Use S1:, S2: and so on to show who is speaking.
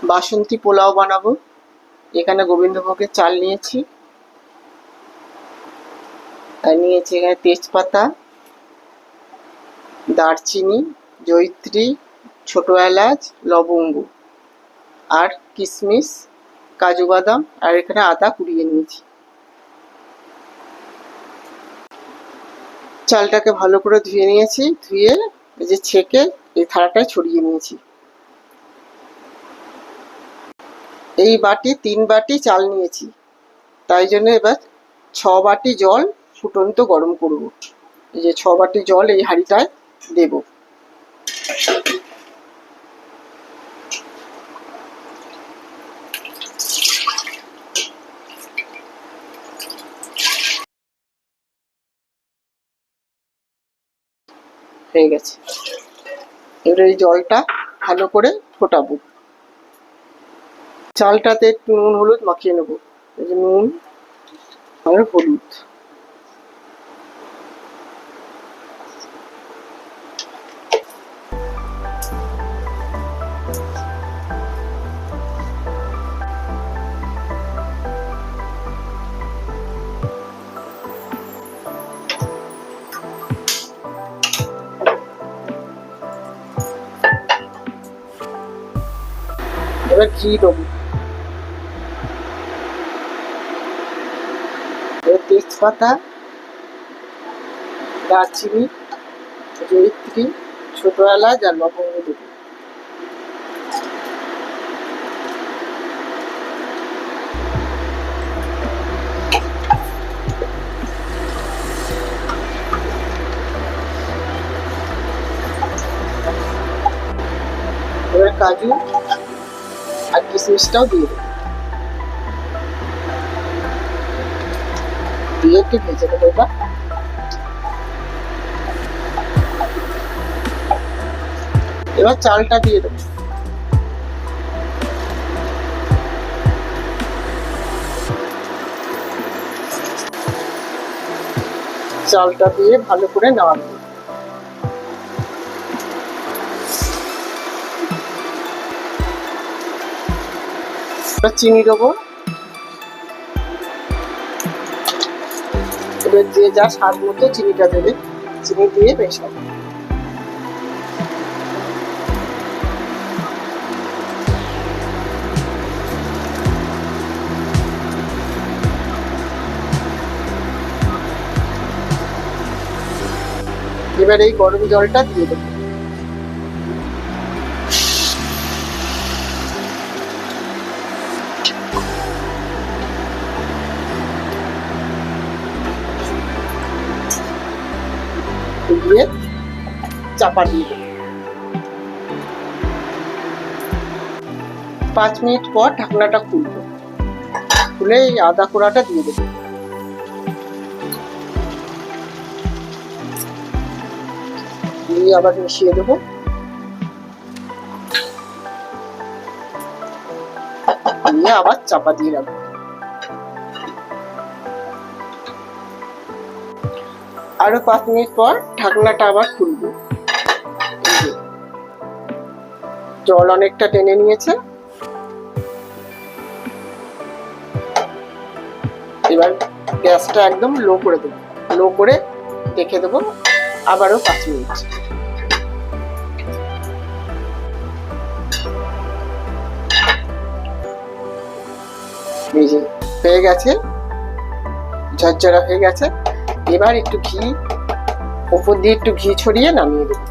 S1: বাসন্তী পোলাও বানাবো। এখানে গোবিন্দভোগের চাল নিয়েছি, আর নিয়েছি এখানে তেজপাতা, দারচিনি, জয়িত্রী, ছোট এলাচ, লবঙ্গ আর কিশমিশ, কাজু বাদাম, আর এখানে আদা কুড়িয়ে নিয়েছি। চালটাকে ভালো করে ধুয়ে নিয়েছি, ধুয়ে এই যে ছেঁকে এই থালাটায় ছড়িয়ে নিয়েছি। এই বাটি 3 বাটি চাল নিয়েছি, তাই জন্য এবার 6 বাটি জল ফুটন্ত গরম করব। এই যে 6 বাটি জল এই হাঁড়িটায় দেব। হয়ে গেছে। এবার এই জলটা ভালো করে ফোটাবো। চালটাতে একটু নুন হলুদ মাখিয়ে নেবো। এই যে নুন আর হলুদ। এবার ঘি দেবো। তেজপাতা, দারচিনি, জয়িত্রী, ছোট এলাচ আর লবঙ্গ দেবো। এবার কাজু আর কিশমিশটাও দিয়ে দেবো, দিয়ে একটু ভেজে দেবো। এবার চালটা দিয়ে দেবো। চালটা দিয়ে ভালো করে নাড়াবো। চিনি দেবো। এবার যে যা স্বাদ মতো চিনিটা দেবে, চিনি দিয়ে মেশাবো। এবার এই গরম জলটা দিয়ে দেবো। দিয়ে চাপা দিয়ে দেবো। 5 মিনিট পর ঢাকনাটা খুলবো, খুলে এই আদা কোড়াটা দিয়ে দেবো। দিয়ে আবার মিশিয়ে দেবো। দিয়ে আবার চাপা দিয়ে রাখবো। আরো 5 মিনিট পর ঢাকনাটা আবার খুলবো। জল অনেকটা টেনে নিয়েছে। এবার গ্যাসটা একদম লো করে দেবো। লো করে রেখে দেবো আবারও 5 মিনিট। এই যে হয়ে গেছে, ঝরঝরা হয়ে গেছে। এবার একটু ঘি, উপর দিয়ে একটু ঘি ছড়িয়ে নামিয়ে দেবো।